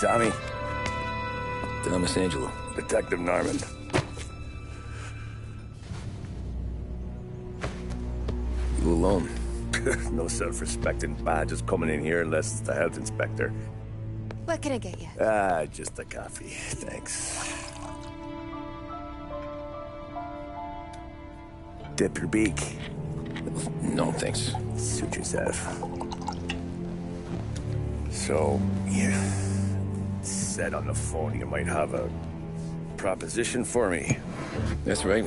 Tommy. Thomas Angelo. Detective Norman. You alone? No self-respecting badges coming in here unless it's the health inspector. What can I get you? Just a coffee. Thanks. Dip your beak. No, thanks. Suit yourself. So, you said on the phone you might have a proposition for me. That's right.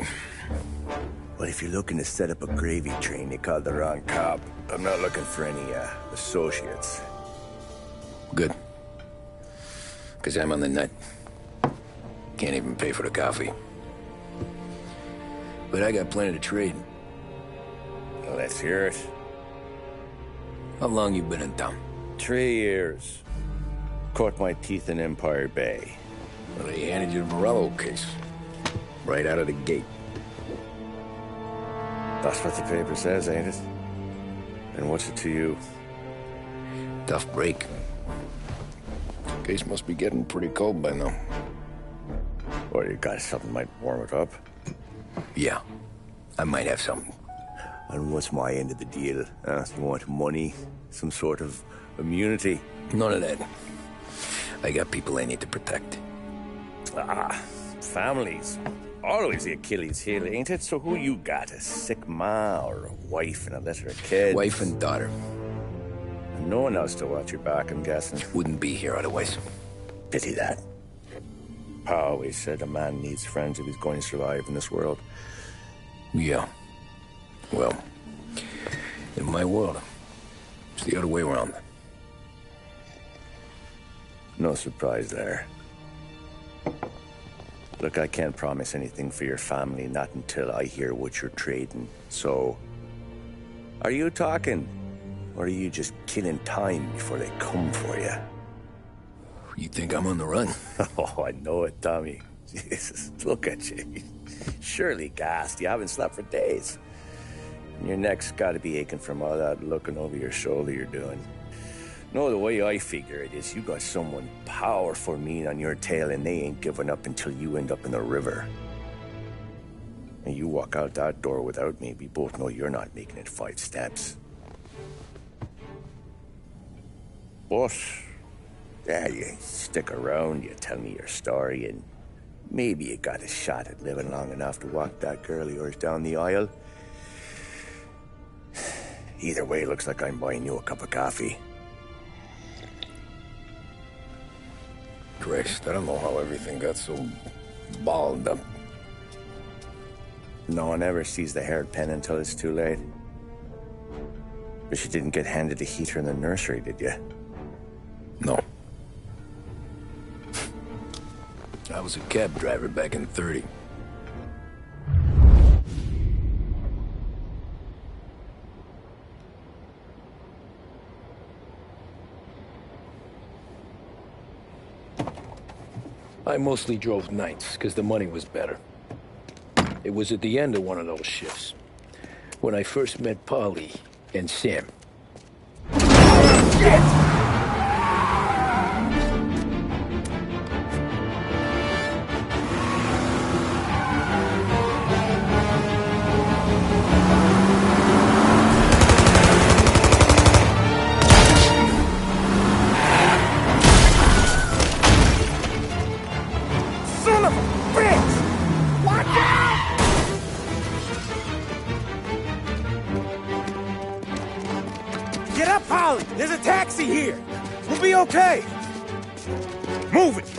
Well, if you're looking to set up a gravy train, you called the wrong cop. I'm not looking for any, associates. Good. Because I'm on the nut. Can't even pay for the coffee. But I got plenty to trade. Well, let's hear it. How long you been in town? 3 years. Caught my teeth in Empire Bay. Well, they handed you the Morello case. Right out of the gate. That's what the paper says, ain't it? And what's it to you? Tough break. Case must be getting pretty cold by now. Or you got something might warm it up? Yeah, I might have something. And what's my end of the deal? You want money? Some sort of immunity? None of that. I got people I need to protect. Families. Always the Achilles heel, ain't it? So who you got? A sick ma or a wife and a litter of kids? Wife and daughter. And no one else to watch your back, I'm guessing. Wouldn't be here otherwise. Pity that. Pa always said a man needs friends if he's going to survive in this world. Yeah. Well, in my world, it's the other way around. No surprise there. Look, I can't promise anything for your family, not until I hear what you're trading. So, are you talking? Or are you just killing time before they come for you? You think I'm on the run? Oh, I know it, Tommy. Jesus, look at you. Surely gassed. You haven't slept for days. And your neck's got to be aching from all that looking over your shoulder you're doing. No, the way I figure it is you got someone powerful mean on your tail and they ain't giving up until you end up in the river. And you walk out that door without me, we both know you're not making it 5 steps. But, yeah, you stick around, you tell me your story, and maybe you got a shot at living long enough to walk that girl of yours down the aisle. Either way, looks like I'm buying you a cup of coffee. Christ, I don't know how everything got so balled up. No one ever sees the hairpin until it's too late. But you didn't get handed a heater in the nursery, did you? No. I was a cab driver back in '30. I mostly drove nights, because the money was better. It was at the end of one of those shifts, when I first met Polly and Sam. Shit! Get up, Polly! There's a taxi here! We'll be okay! Move it!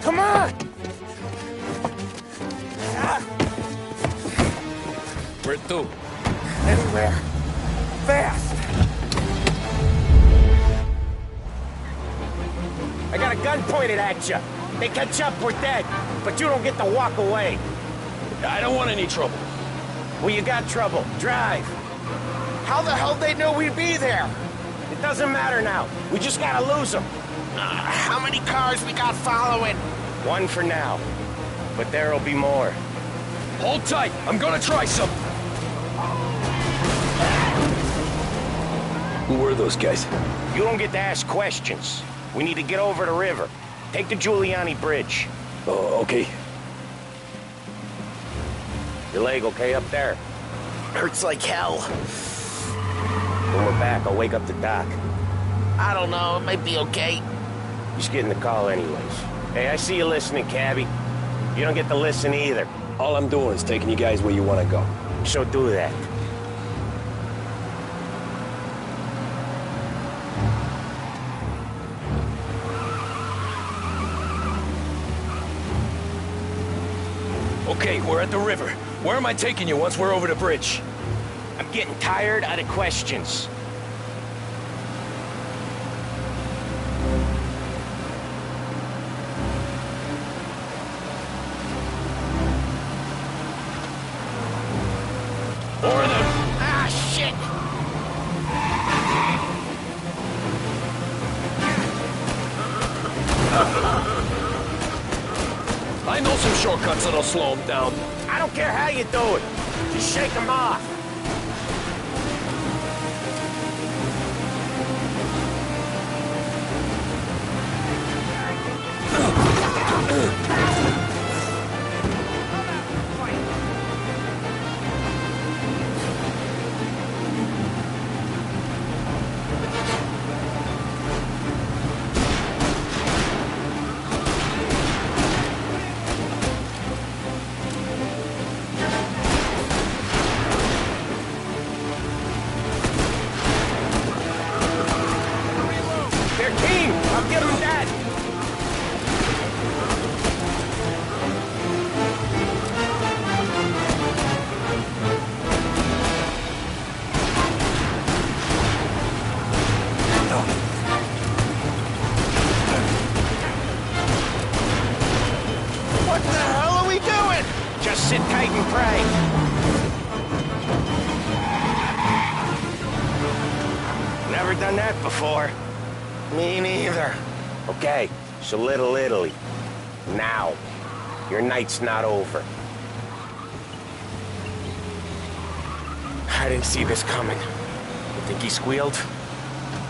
Come on! Where to? Anywhere! Fast! I got a gun pointed at you. They catch up, we're dead. But you don't get to walk away. I don't want any trouble. Well, you got trouble. Drive. How the hell they know we'd be there? It doesn't matter now. We just gotta lose them. How many cars we got following? One for now. But there'll be more. Hold tight. I'm gonna try something. Who were those guys? You don't get to ask questions. We need to get over the river. Take the Giuliani Bridge. Oh, okay. Your leg okay up there? Hurts like hell. When we're back, I'll wake up the doc. I don't know, it might be okay. He's getting the call anyways. Hey, I see you listening, cabbie. You don't get to listen either. All I'm doing is taking you guys where you want to go. So do that. Okay, we're at the river. Where am I taking you once we're over the bridge? I'm getting tired of the questions. Ah, shit! I know some shortcuts that'll slow him down. I don't care how you do it. Just shake them off. They're team. I'll give them that. What the hell are we doing? Just sit tight and pray. Never done that before. Me neither. Okay, so Little Italy. Now. Your night's not over. I didn't see this coming. You think he squealed?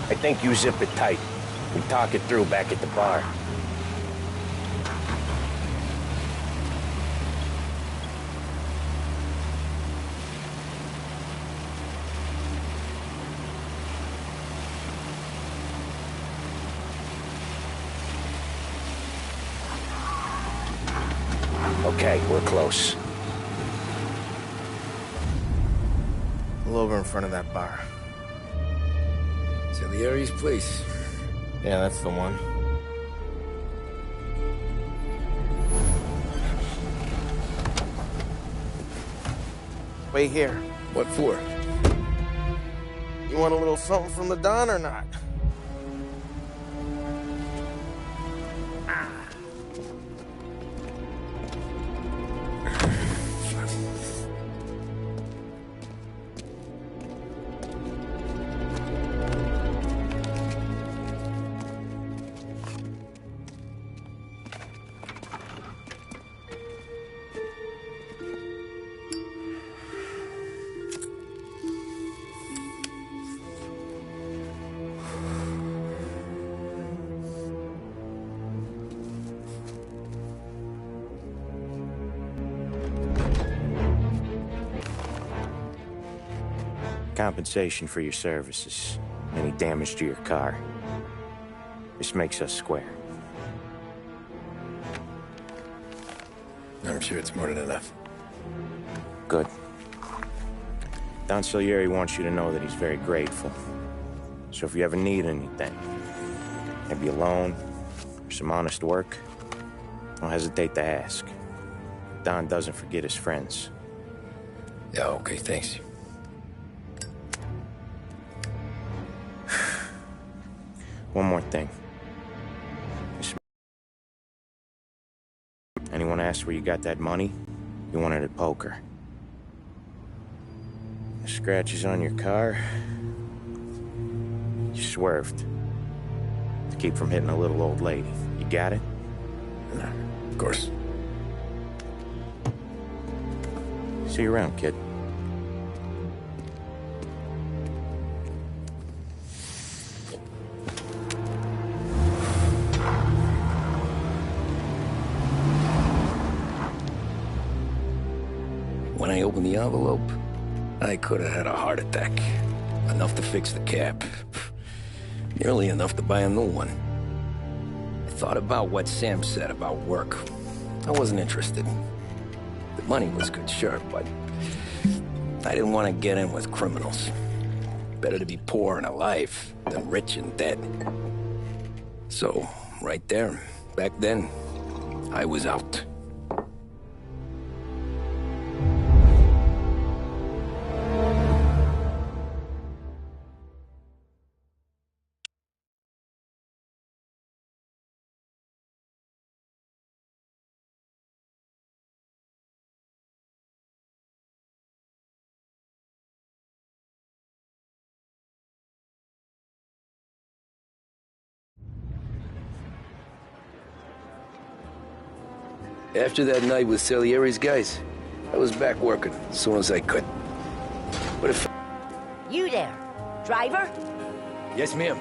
I think you zip it tight. We talk it through back at the bar. Okay, we're close. Pull over in front of that bar. Salieri's place. Yeah, that's the one. Wait here. What for? You want a little something from the Don or not? Compensation for your services. Any damage to your car. This makes us square. I'm sure it's more than enough. Good. Don Salieri wants you to know that he's very grateful. So if you ever need anything, maybe a loan or some honest work, don't hesitate to ask. Don doesn't forget his friends. Yeah, okay, thanks. One more thing. Anyone asks where you got that money, you won it at poker. The scratches on your car, you swerved to keep from hitting a little old lady. You got it? No, of course. See you around, kid. I opened the envelope, I could have had a heart attack. Enough to fix the cab. Nearly enough to buy a new one. I thought about what Sam said about work. I wasn't interested. The money was good, sure, but I didn't want to get in with criminals. Better to be poor and alive than rich and dead. So, right there, back then, I was out. After that night with Salieri's guys, I was back working as soon as I could. But if... You there, driver? Yes, ma'am.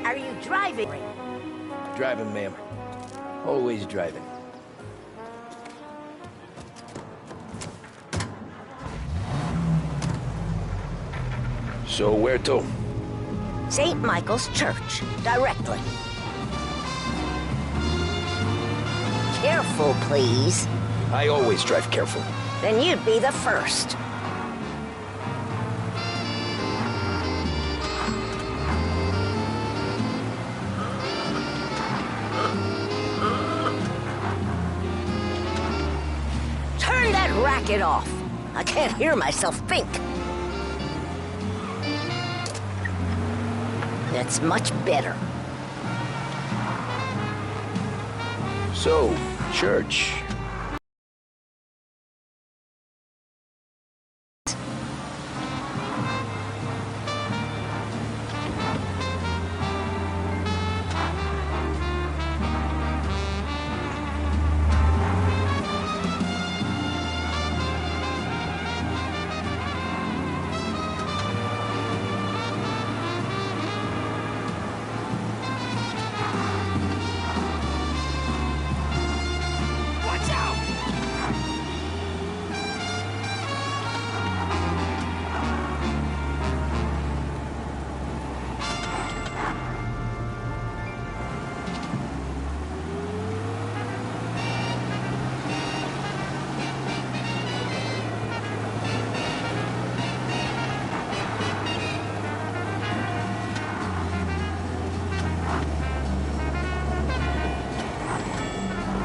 Are you driving? Driving, ma'am. Always driving. So where to? St. Michael's Church, directly. Careful, please. I always drive careful. Then you'd be the first. Turn that racket off. I can't hear myself think. That's much better. So, church.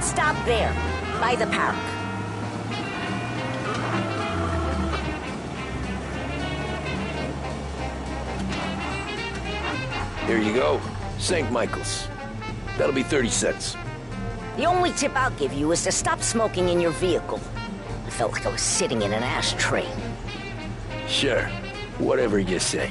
Stop there, by the park. Here you go. St. Michael's. That'll be 30 cents. The only tip I'll give you is to stop smoking in your vehicle. I felt like I was sitting in an ashtray. Sure. Whatever you say.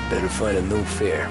Better find a new fare.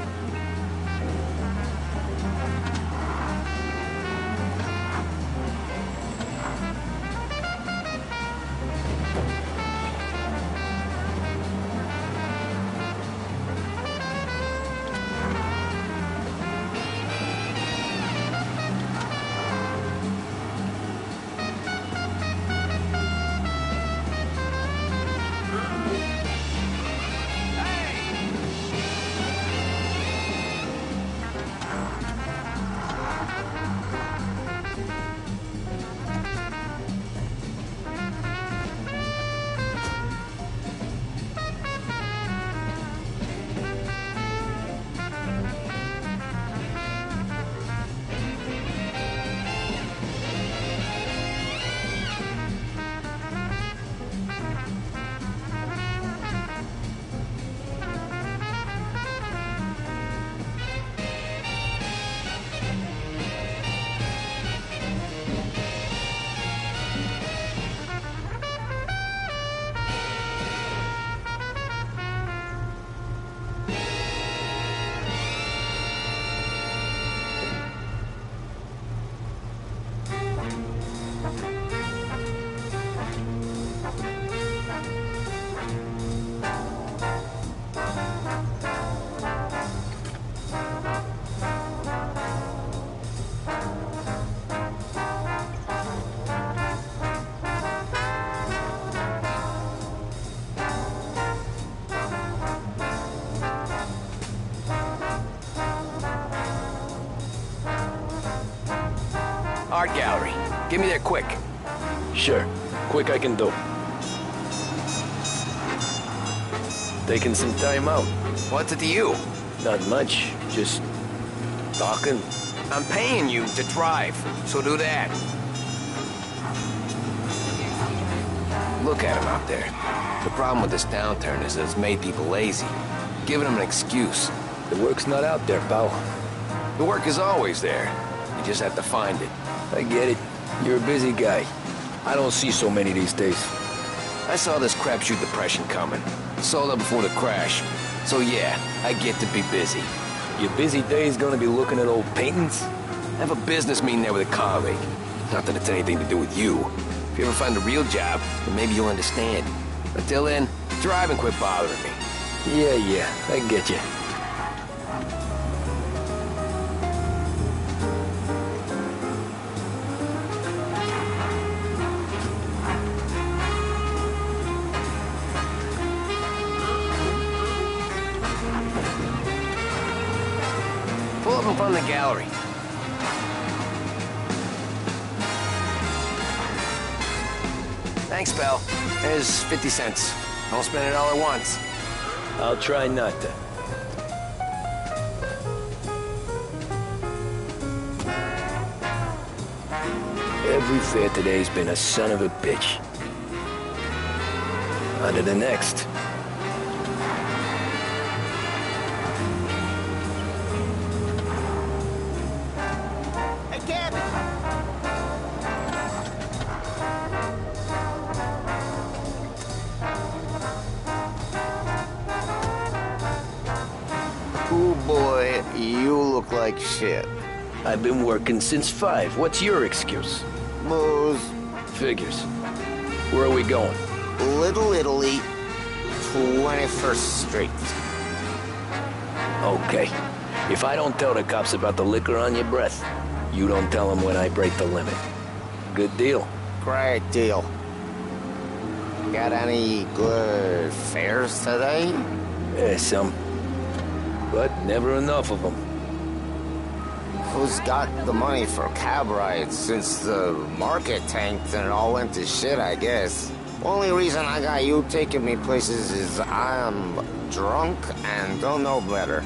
Art gallery. Get me there quick. Sure. Quick I can do. Taking some time out. What's it to you? Not much. Just talking. I'm paying you to drive, so do that. Look at him out there. The problem with this downturn is that it's made people lazy, giving them an excuse. The work's not out there, pal. The work is always there. You just have to find it. I get it. You're a busy guy. I don't see so many these days. I saw this crapshoot depression coming. Sold up before the crash. So yeah, I get to be busy. Your busy day's gonna be looking at old paintings? I have a business meeting there with a colleague. Not that it's anything to do with you. If you ever find a real job, then maybe you'll understand. Until then, drive and quit bothering me. Yeah, I get you. Pull up in front of the gallery. Thanks, pal. There's 50 cents. Don't spend it all at once. I'll try not to. Every fare today's been a son of a bitch. On to the next. Oh boy, you look like shit. I've been working since 5. What's your excuse? Booze. Figures. Where are we going? Little Italy, 21st Street. Okay. If I don't tell the cops about the liquor on your breath, you don't tell them when I break the limit. Good deal. Great deal. Got any good fares today? Some. But never enough of them. Who's got the money for cab rides since the market tanked and it all went to shit, I guess? Only reason I got you taking me places is I'm drunk and don't know better.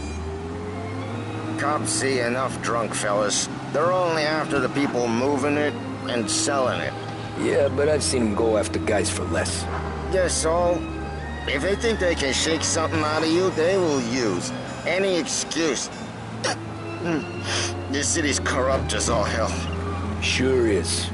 Cops see enough drunk fellas. They're only after the people moving it and selling it. Yeah, but I've seen them go after guys for less. Guess so. If they think they can shake something out of you, they will use any excuse. This city's corrupt as all hell. Sure is.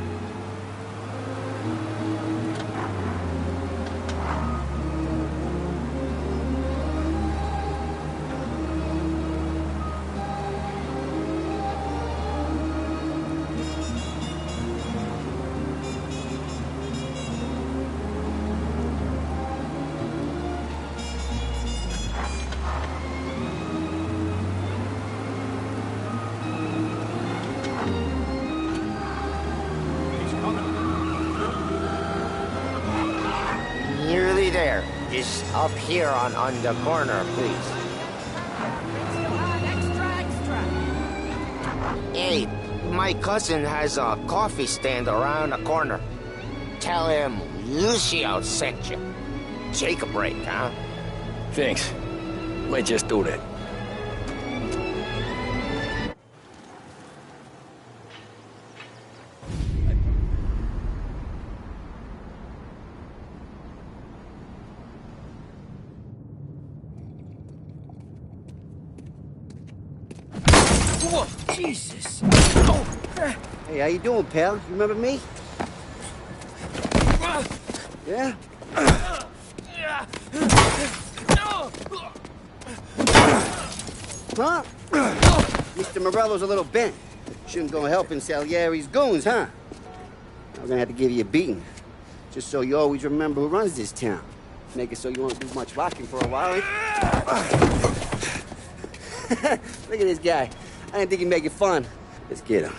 Nearly there. Just up here on the corner, please. Hey, my cousin has a coffee stand around the corner. Tell him Lucio sent you. Take a break, huh? Thanks. Might just do that. Whoa, Jesus! Hey, how you doing, pal? You remember me? Yeah? Huh? Mr. Morello's a little bent. Shouldn't go helping Salieri's goons, huh? I'm gonna have to give you a beating. Just so you always remember who runs this town. Make it so you won't do much rocking for a while. Look at this guy. I didn't think he'd make it fun. Let's get him.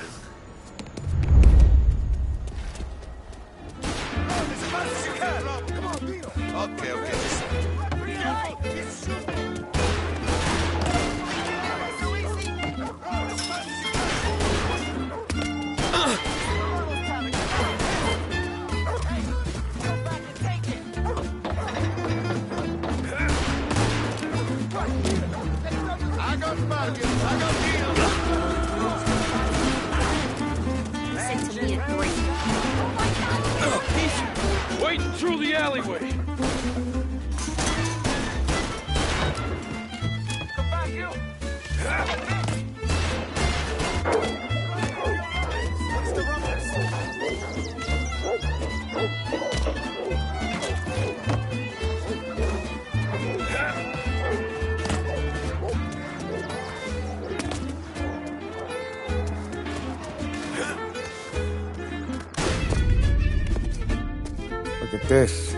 Okay. Listen to me and breathe. Waiting through the alleyway. Come back, you. Look at this.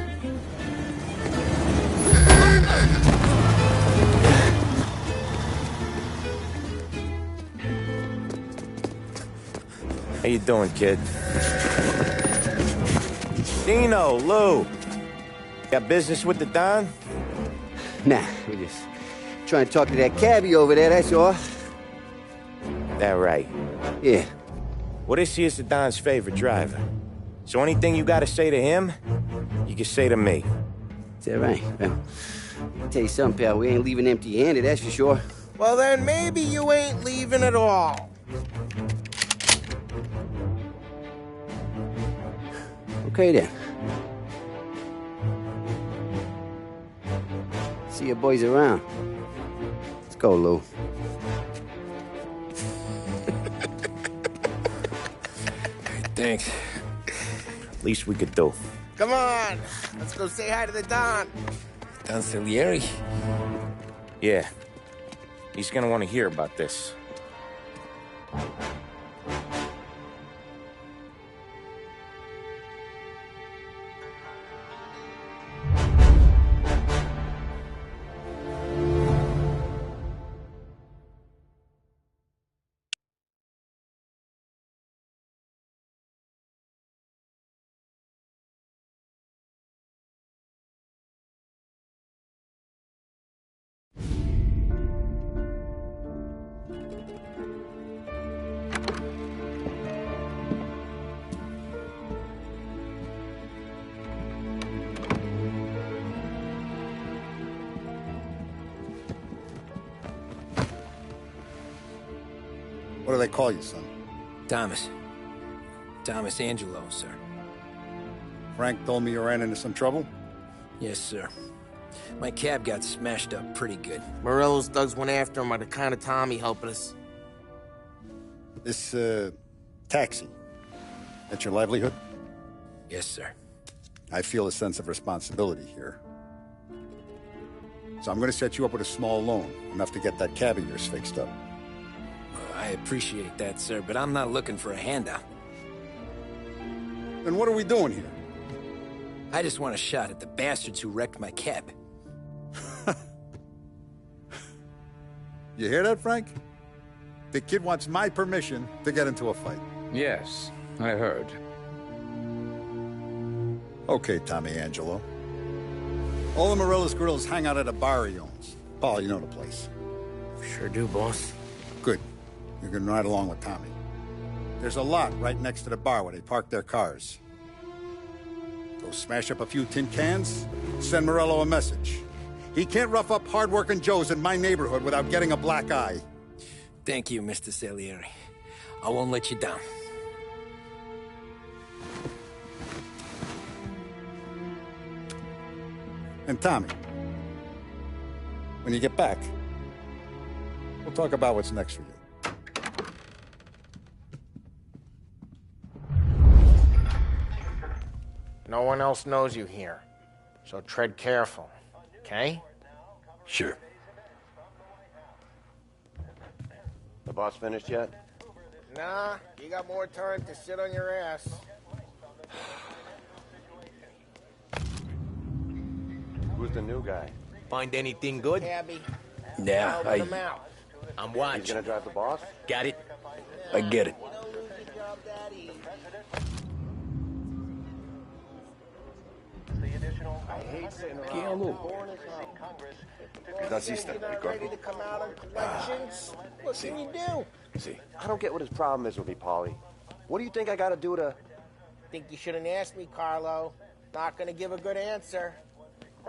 How you doing, kid? Dino, Lou. Got business with the Don? Nah, we just trying to talk to that cabbie over there, that's all. That right. Yeah. Well, this here's the Don's favorite driver. So anything you gotta say to him, you can say to me. Is that right? Well, I'll tell you something, pal. We ain't leaving empty-handed, that's for sure. Well, then maybe you ain't leaving at all. Okay, then. See your boys around. Let's go, Lou. Thanks. Least we could do. Come on, let's go say hi to the Don. Don Salieri? Yeah. He's gonna want to hear about this. What do they call you, son? Thomas. Thomas Angelo, sir. Frank told me you ran into some trouble? Yes, sir. My cab got smashed up pretty good. Morello's thugs went after him on account of Tommy helping us. This, taxi, that's your livelihood? Yes, sir. I feel a sense of responsibility here. So I'm gonna set you up with a small loan, enough to get that cab of yours fixed up. I appreciate that, sir, but I'm not looking for a handout. Then what are we doing here? I just want a shot at the bastards who wrecked my cab. You hear that, Frank? The kid wants my permission to get into a fight. Yes, I heard. Okay, Tommy Angelo. All the Morello's girls hang out at a bar he owns. Paul, you know the place. Sure do, boss. Good. You can ride along with Tommy. There's a lot right next to the bar where they park their cars. Go smash up a few tin cans, send Morello a message. He can't rough up hard-working Joes in my neighborhood without getting a black eye. Thank you, Mr. Salieri. I won't let you down. And Tommy, when you get back, we'll talk about what's next for you. No one else knows you here, so tread careful, okay? Sure. The boss finished yet? Nah, you got more time to sit on your ass. Who's the new guy? Find anything good? Cabby. Yeah, Help him out. I'm He's watching. gonna drive the boss? Got it? I get it. That's Easter, Ready to come out on collections? What can you do? See, I don't get what his problem is with me, Paulie. What do you think I gotta do to... Think you shouldn't ask me, Carlo. Not gonna give a good answer.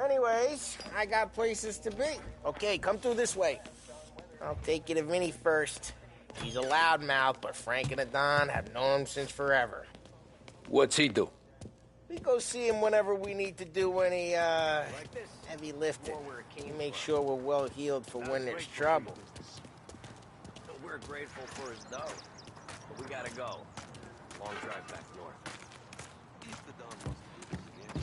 Anyways, I got places to be. Okay, come through this way. I'll take you to Vinny first. He's a loudmouth, but Frank and the Don have known him since forever. What's he do? We go see him whenever we need to do any, heavy lifting. He makes sure we're well healed for when there's trouble. We're grateful for his dough, but we gotta go. Long drive back north. East the Don wants to do this again.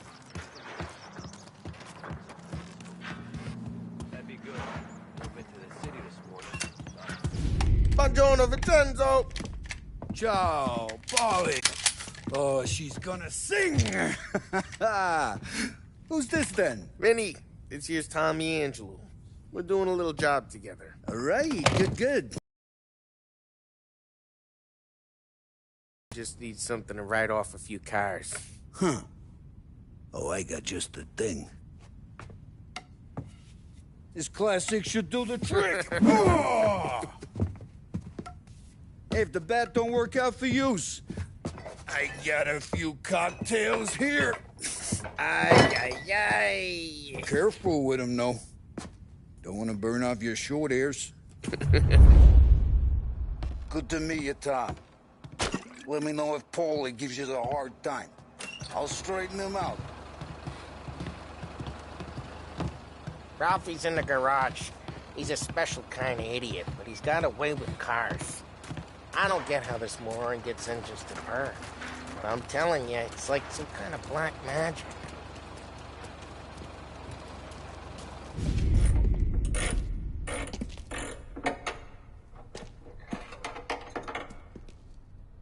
That'd be good. We've been to the city this morning. Buongiorno, Vincenzo! Ciao, Polly. Oh, she's gonna sing. Who's this then? Vinny, this here's Tommy Angelo. We're doing a little job together. All right, good. Just need something to write off a few cars. Huh. Oh, I got just the thing. This classic should do the trick. Oh! Hey, if the bat don't work out for use, I got a few cocktails here. Ay. Careful with them, though. Don't want to burn off your short hairs. Good to meet you, Tom. Let me know if Paulie gives you the hard time. I'll straighten him out. Ralphie's in the garage. He's a special kind of idiot, but he's got a way with cars. I don't get how this moron gets engines to burn. But I'm telling you, it's like some kind of black magic.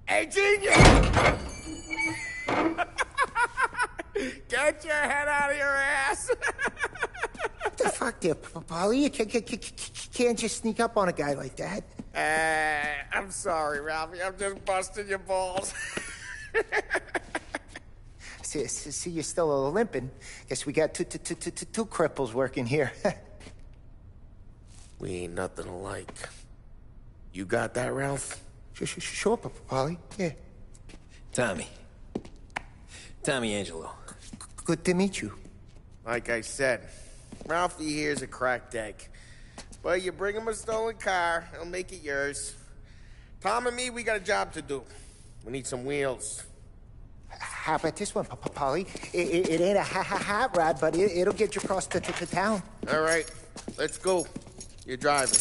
Hey, genius! Get your head out of your ass! What the fuck there, Polly? You can't just sneak up on a guy like that. I'm sorry, Ralphie. I'm just busting your balls. See, you're still limping. Guess we got two cripples working here. We ain't nothing alike. You got that, Ralph? Sure, Polly. Yeah. Tommy Angelo. Good to meet you. Like I said, Ralphie here's a cracked egg. But you bring him a stolen car, he'll make it yours. Tom and me, we got a job to do. We need some wheels. How about this one, Polly? It ain't a hot rod, but it'll get you across to town. All right, let's go. You're driving.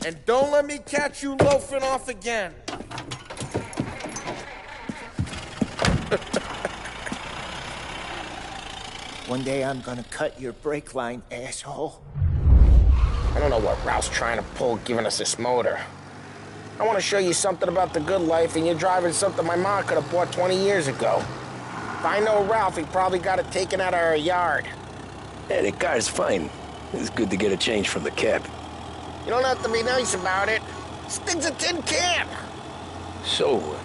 And don't let me catch you loafing off again. One day I'm gonna cut your brake line, asshole. I don't know what Ralph's trying to pull giving us this motor. I want to show you something about the good life, and you're driving something my mom could have bought 20 years ago. If I know Ralph, he probably got it taken out of our yard. Yeah, the car's fine. It's good to get a change from the cab. You don't have to be nice about it. This thing's a tin can. So,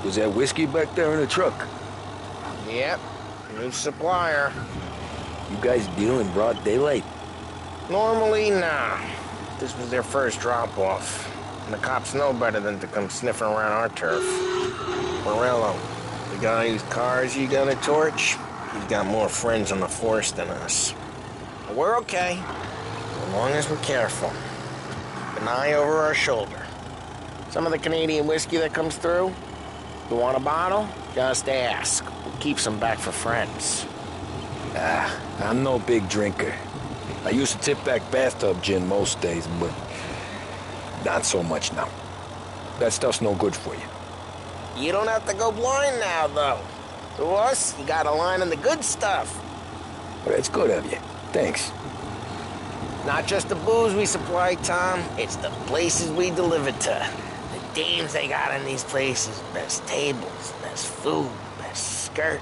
was that whiskey back there in the truck? Yep, new supplier. You guys deal in broad daylight? Normally, nah. This was their first drop-off. And the cops know better than to come sniffing around our turf. Morello, the guy whose cars you gonna torch, he's got more friends on the force than us. But we're okay, as long as we're careful. Keep an eye over our shoulder. Some of the Canadian whiskey that comes through, you want a bottle? Just ask. We'll keep some back for friends. I'm no big drinker. I used to tip back bathtub gin most days, but not so much now. That stuff's no good for you. You don't have to go blind now, though. To us, you got a line on the good stuff. Well, that's good of you. Thanks. Not just the booze we supply, Tom. It's the places we deliver to. The dames they got in these places. Best tables, best food, best skirt.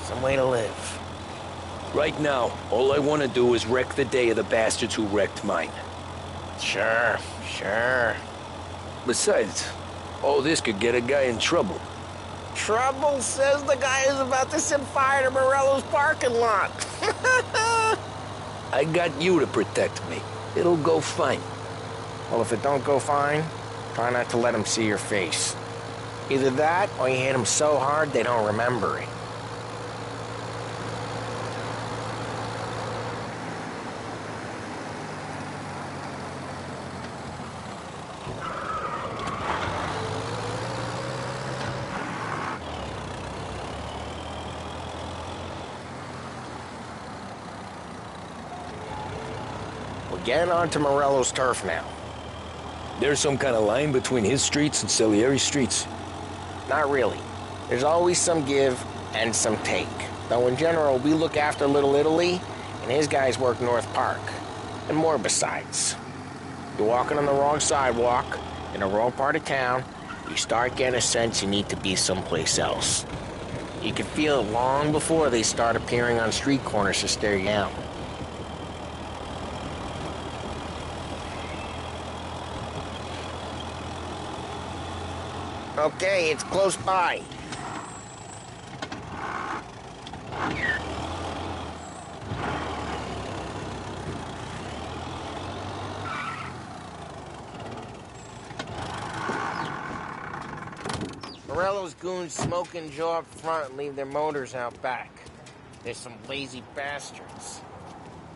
Some way to live. Right now, all I want to do is wreck the day of the bastards who wrecked mine. Sure. Besides, all this could get a guy in trouble. Trouble, says the guy who's about to set fire to Morello's parking lot. I got you to protect me. It'll go fine. Well, if it don't go fine, try not to let them see your face. Either that, or you hit them so hard they don't remember it. We're getting onto Morello's turf now. There's some kind of line between his streets and Salieri's streets? Not really. There's always some give and some take. Though in general, we look after Little Italy, and his guys work North Park. And more besides. You're walking on the wrong sidewalk, in the wrong part of town, you start getting a sense you need to be someplace else. You can feel it long before they start appearing on street corners to stare you down. Okay, it's close by. Morello's goons smoke and jaw up front and leave their motors out back. There's some lazy bastards.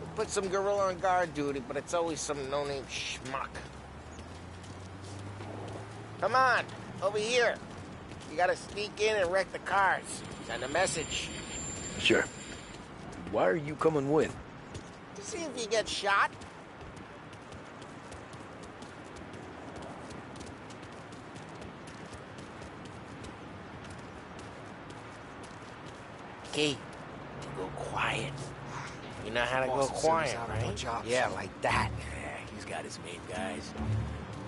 We put some gorilla on guard duty, but it's always some no-name schmuck. Come on, over here. You gotta sneak in and wreck the cars. Send a message. Sure. Why are you coming with? To see if you get shot. Key, to go quiet. You know how to go quiet, right? Yeah, like that. Yeah, he's got his main guys.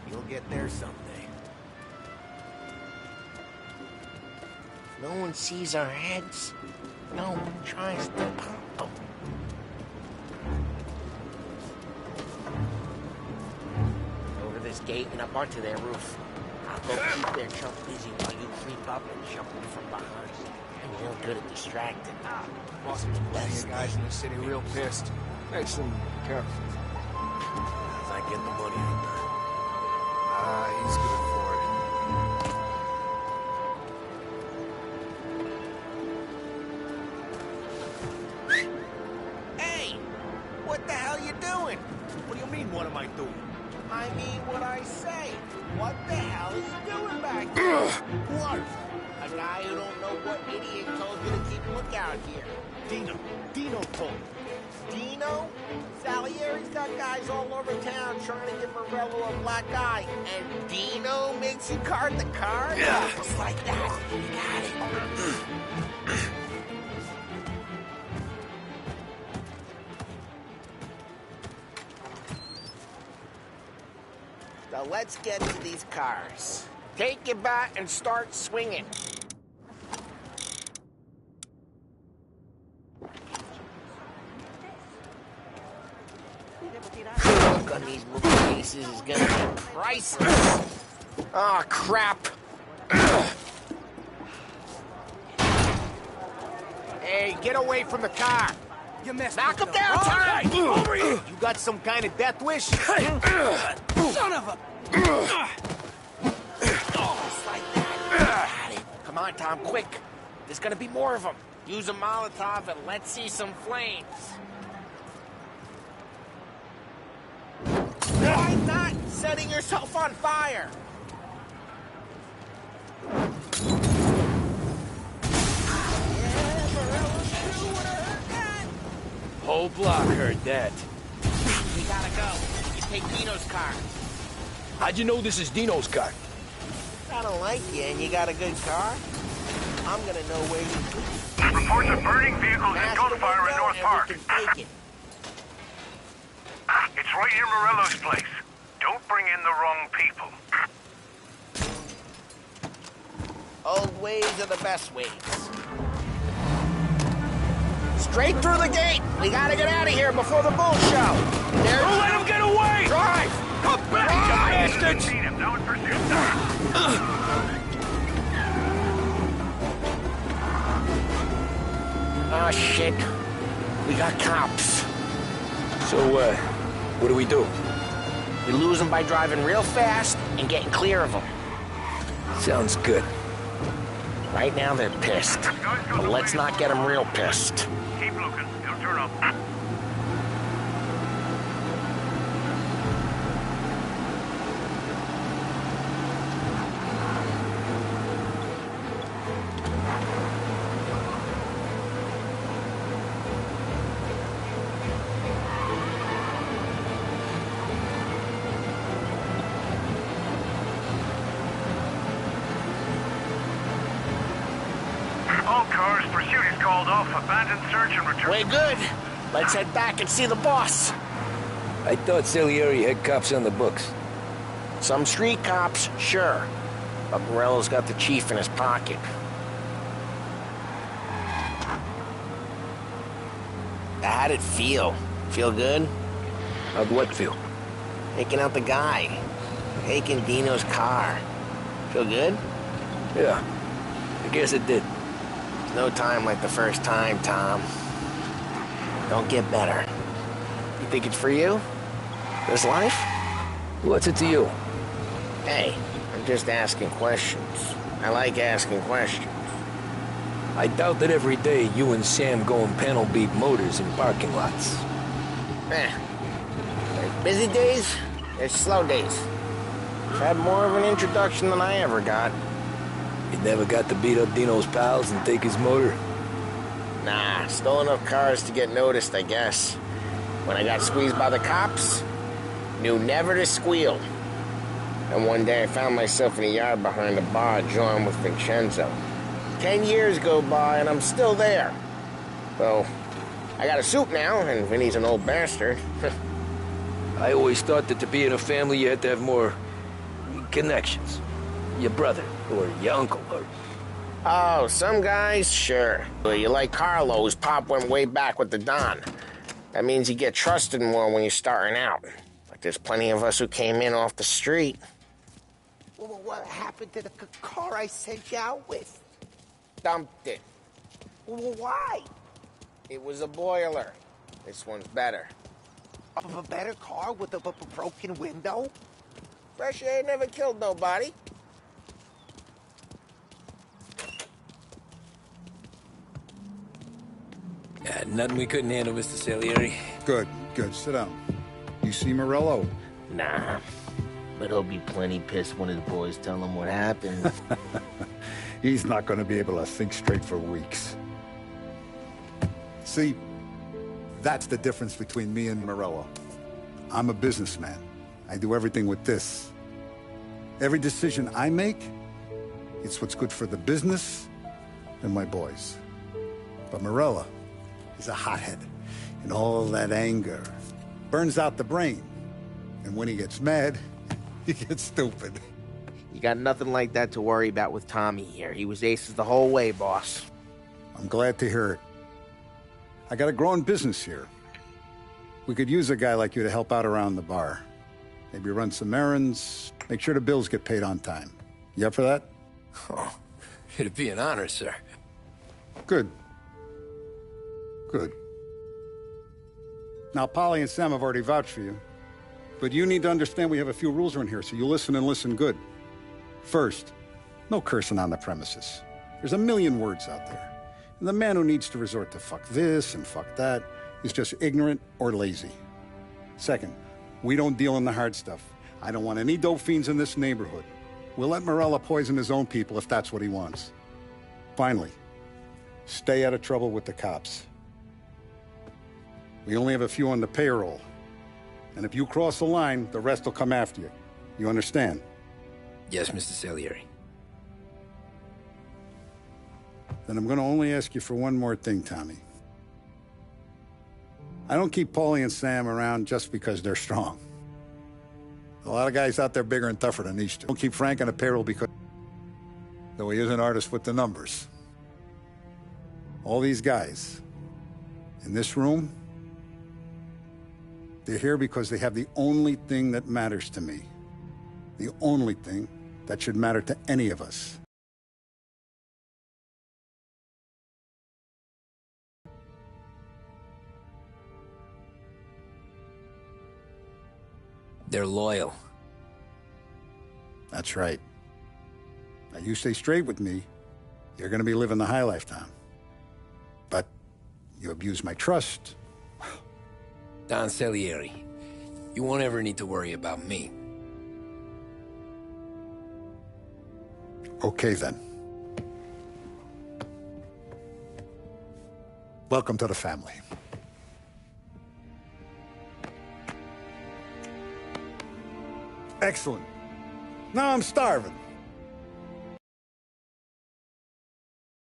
You'll get there someday. No one sees our heads. No one tries to pop them. Over this gate and up onto their roof. I'll go keep their chump busy while you creep up and jump them from behind. I'm real good at distracting. Boss has been plenty of guys in the city real pissed. Makes them careful. How's I get the money out there? He's good for it. Hey! What the hell you doing? What do you mean, what am I doing? I mean what I say. What the hell are you doing back there? What? A guy who don't know what idiot told you to keep a lookout here. Dino told me. Dino? Salieri's got guys all over town trying to give Morello a black eye, and Dino makes you card the card? Yeah. Just like that. You got it. So let's get to these cars. Take your bat and start swinging. Look on these movie cases is gonna be priceless. Oh, crap. Hey, get away from the car. You messed Knock him with down, Tom. Tom! Over here. You got some kind of death wish? Son of a... Just like that. Got it. Come on, Tom, quick. There's gonna be more of them. Use a Molotov and let's see some flames. Why not setting yourself on fire? Whole block heard that. We gotta go. You take Dino's car. How'd you know this is Dino's car? I don't like you and you got a good car. I'm gonna know where you Reports of burning vehicles and gunfire in North Park. We can take it. It's right near Morello's place. Don't bring in the wrong people. Old ways are the best ways. Straight through the gate. We gotta get out of here before the bull show. There's... Don't let him get away! Drive! Come back, you bastards! Seen him. Now in pursuit. Oh, shit. We got cops. So, what do we do? We lose them by driving real fast and getting clear of them. Sounds good. Right now, they're pissed. But let's not get them real pissed. Keep looking. He'll turn up. called off abandoned search and return. Way good. Let's head back and see the boss. I thought Salieri had cops on the books. Some street cops, sure. But Morello's got the chief in his pocket. How'd it feel? Feel good? How'd what feel? Taking out the guy. Taking Dino's car. Feel good? Yeah, I guess it did. There's no time like the first time, Tom. Don't get better. You think it's for you? This life? What's it to you? Hey, I'm just asking questions. I like asking questions. I doubt that every day you and Sam go and panel beat motors in parking lots. There's busy days, there's slow days. I've had more of an introduction than I ever got. You never got to beat up Dino's pals and take his motor? Nah, stole enough cars to get noticed, I guess. When I got squeezed by the cops, knew never to squeal. And one day I found myself in a yard behind a bar drawing with Vincenzo. 10 years go by and I'm still there. So, I got a suit now, and Vinny's an old bastard. I always thought that to be in a family you had to have more connections. Your brother, or your uncle, or... Oh, some guys, sure. But you like Carlo, whose pop went way back with the Don. That means you get trusted more when you're starting out. Like there's plenty of us who came in off the street. Well, what happened to the car I sent you out with? Dumped it. Well, why? It was a boiler. This one's better. A better car with a broken window? Fresh air never killed nobody. Yeah, nothing we couldn't handle, Mr. Salieri. Good, good. Sit down. You see Morello? Nah. But he'll be plenty pissed when his boys tell him what happened. He's not going to be able to think straight for weeks. See, that's the difference between me and Morello. I'm a businessman. I do everything with this. Every decision I make, it's what's good for the business and my boys. But Morello is a hothead, and all that anger burns out the brain. And when he gets mad, he gets stupid. You got nothing like that to worry about with Tommy here. He was aces the whole way, boss. I'm glad to hear it. I got a growing business here. We could use a guy like you to help out around the bar. Maybe run some errands, make sure the bills get paid on time. You up for that? Oh, it'd be an honor, sir. Good. Good. Now, Polly and Sam have already vouched for you. But you need to understand we have a few rules around here, so you listen and listen good. First, no cursing on the premises. There's a million words out there. And the man who needs to resort to fuck this and fuck that is just ignorant or lazy. Second, we don't deal in the hard stuff. I don't want any dope fiends in this neighborhood. We'll let Morello poison his own people if that's what he wants. Finally, stay out of trouble with the cops. We only have a few on the payroll. And if you cross the line, the rest will come after you. You understand? Yes, Mr. Salieri. Then I'm going to only ask you for one more thing, Tommy. I don't keep Paulie and Sam around just because they're strong. A lot of guys out there bigger and tougher than these two. Don't keep Frank on a payroll because... though he is an artist with the numbers. All these guys in this room, they're here because they have the only thing that matters to me. The only thing that should matter to any of us. They're loyal. That's right. Now, you stay straight with me, you're going to be living the high life, Tom. But you abuse my trust. Don Salieri, you won't ever need to worry about me. Okay, then. Welcome to the family. Excellent. Now I'm starving.